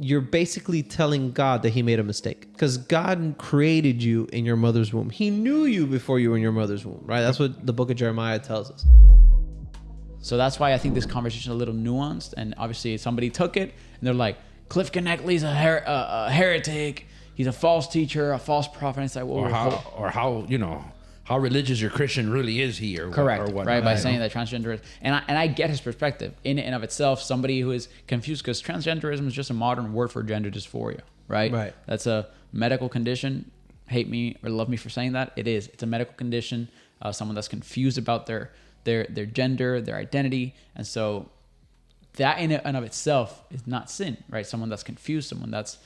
you're basically telling God that he made a mistake, because God created you in your mother's womb. He knew you before you were in your mother's womb, right? That's what the book of Jeremiah tells us. So that's why I think this conversation is a little nuanced. And obviously somebody took it and they're like, Cliff Knechtley's a heretic. He's a false teacher, a false prophet. And it's like, well, or how religious your Christian really is he, or correct, or right? By saying that transgender is, and I get his perspective in and of itself. Somebody who is confused, because transgenderism is just a modern word for gender dysphoria, right? Right. That's a medical condition. Hate me or love me for saying that. It is. It's a medical condition. Someone that's confused about their gender, their identity, and so that in and of itself is not sin, right? Someone that's confused, someone that's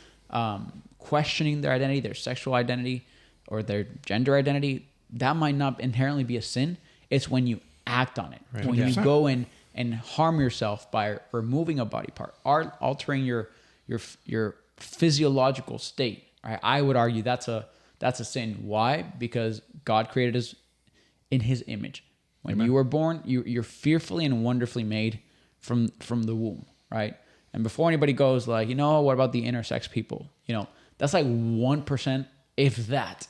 questioning their identity, their sexual identity, or their gender identity. That might not inherently be a sin. It's when you act on it. Right. When you go in and harm yourself by removing a body part, altering your physiological state. Right? I would argue that's a sin. Why? Because God created us in his image. When Amen. You were born, you're fearfully and wonderfully made from the womb, right? And before anybody goes like, what about the intersex people? That's like 1%, if that.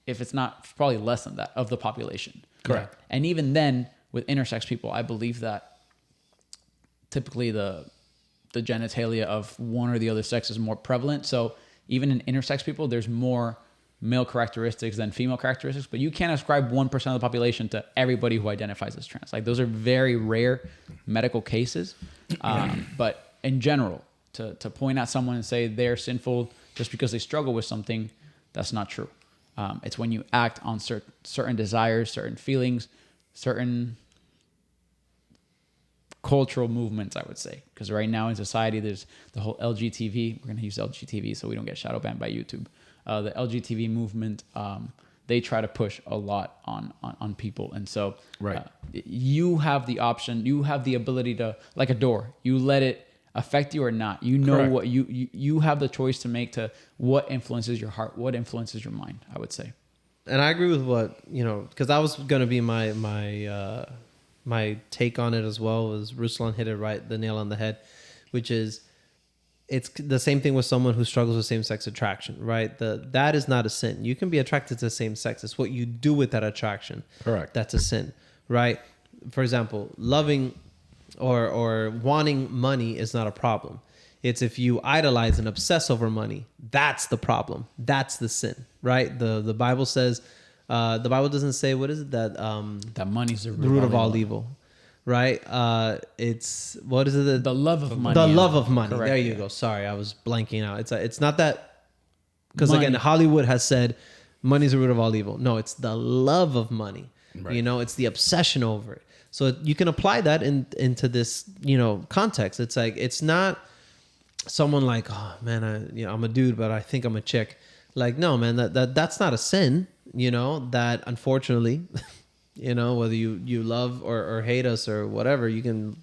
If it's not, probably less than that of the population. Correct. And even then, with intersex people, I believe that typically the genitalia of one or the other sex is more prevalent. So even in intersex people, there's more male characteristics than female characteristics. But you can't ascribe 1% of the population to everybody who identifies as trans. Like, those are very rare medical cases. But in general, to point at someone and say they're sinful just because they struggle with something, that's not true. It's when you act on certain desires, certain feelings, certain cultural movements, I would say. Because right now in society, there's the whole LGTV. We're going to use LGTV so we don't get shadow banned by YouTube. The LGTV movement, they try to push a lot on people. And so right. You have the option, you have the ability to, like a door, you let it affect you or not. Correct. What you have the choice to make to what influences your heart, what influences your mind, I would say. And I agree with what, because that was going to be my take on it as well. Was Ruslan hit it right, the nail on the head, which is, it's the same thing with someone who struggles with same-sex attraction, right? That is not a sin. You can be attracted to the same sex. It's what you do with that attraction. Correct. That's a sin, right? For example, loving or wanting money is not a problem. It's if you idolize and obsess over money, that's the problem. That's the sin, right? The Bible says, the Bible doesn't say, what is it? That money's the root of all evil, right? It's, what is it? The love of money. The love of money. Correct, there you go. Sorry, I was blanking out. It's not that, because again, Hollywood has said money's the root of all evil. No, it's the love of money. Right. it's the obsession over it. So you can apply that into this, context. It's like, it's not someone like, oh man, I'm a dude, but I think I'm a chick. Like, no, man, that's not a sin, that unfortunately, whether you love or hate us or whatever, you can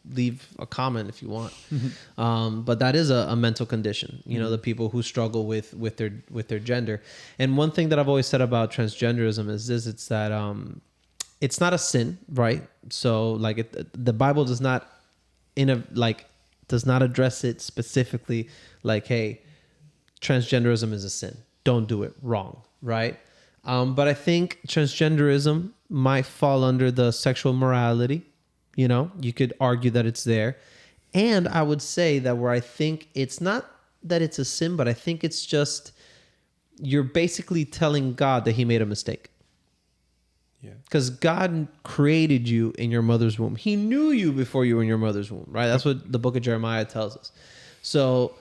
leave a comment if you want. Mm-hmm. But that is a mental condition, mm-hmm. The people who struggle with their gender. And one thing that I've always said about transgenderism is this, it's that, it's not a sin, right? So like the Bible does not address it specifically like, hey, transgenderism is a sin. Don't do it. Wrong, right? But I think transgenderism might fall under the sexual morality. You could argue that it's there. And I would say that where I think it's not that it's a sin, but I think it's just you're basically telling God that he made a mistake. Yeah. Because God created you in your mother's womb. He knew you before you were in your mother's womb, right? That's what the book of Jeremiah tells us. So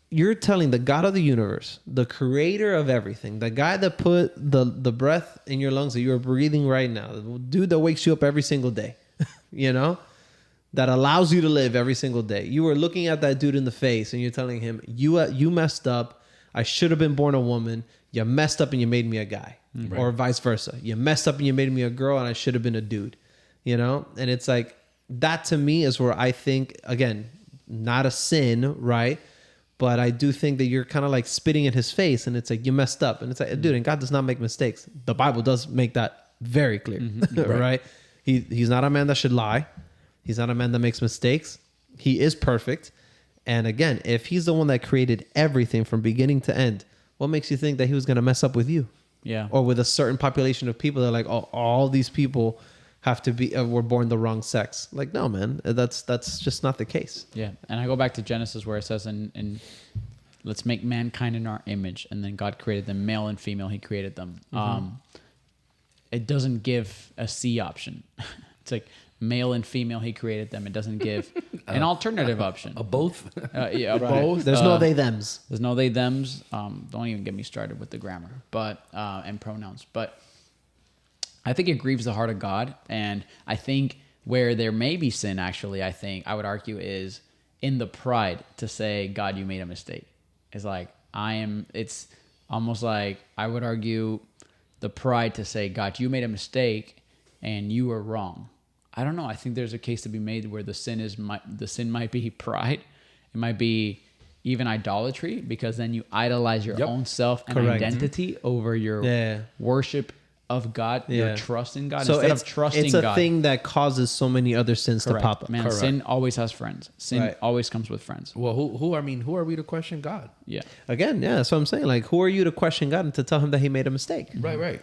you're telling the God of the universe, the creator of everything, the guy that put the breath in your lungs that you're breathing right now, the dude that wakes you up every single day, that allows you to live every single day. You were looking at that dude in the face and you're telling him, you messed up. I should have been born a woman. You messed up and you made me a guy. Right. Or vice versa. You messed up and you made me a girl and I should have been a dude. And it's like, that to me is where I think, again, not a sin, right? But I do think that you're kind of like spitting in his face and it's like, you messed up. And it's like, dude, and God does not make mistakes. The Bible does make that very clear, mm-hmm. Right? He's not a man that should lie. He's not a man that makes mistakes. He is perfect. And again, if he's the one that created everything from beginning to end, what makes you think that he was going to mess up with you? Yeah. Or with a certain population of people that are like, oh, all these people have to be were born the wrong sex. Like, no, man, that's just not the case. Yeah. And I go back to Genesis where it says in let's make mankind in our image, and then God created them male and female. He created them. It doesn't give a C option. It's like male and female. He created them. It doesn't give an alternative option. A both? Yeah, both. There's no they thems. There's no they thems. Don't even get me started with the grammar, but and pronouns. But I think it grieves the heart of God, and I think where there may be sin, actually, I would argue is in the pride to say, God, you made a mistake. It's like it's almost like I would argue the pride to say, God, you made a mistake and you were wrong. I don't know. I think there's a case to be made where the sin might be pride. It might be even idolatry, because then you idolize your own self and identity over your worship of God, your trust in God, so instead of trusting God. It's a God. thing that causes so many other sins to pop up. Man, sin always has friends. Sin always comes with friends. Well, who are we to question God? Yeah. Again, yeah, that's what I'm saying. Like, who are you to question God and to tell him that he made a mistake? Right.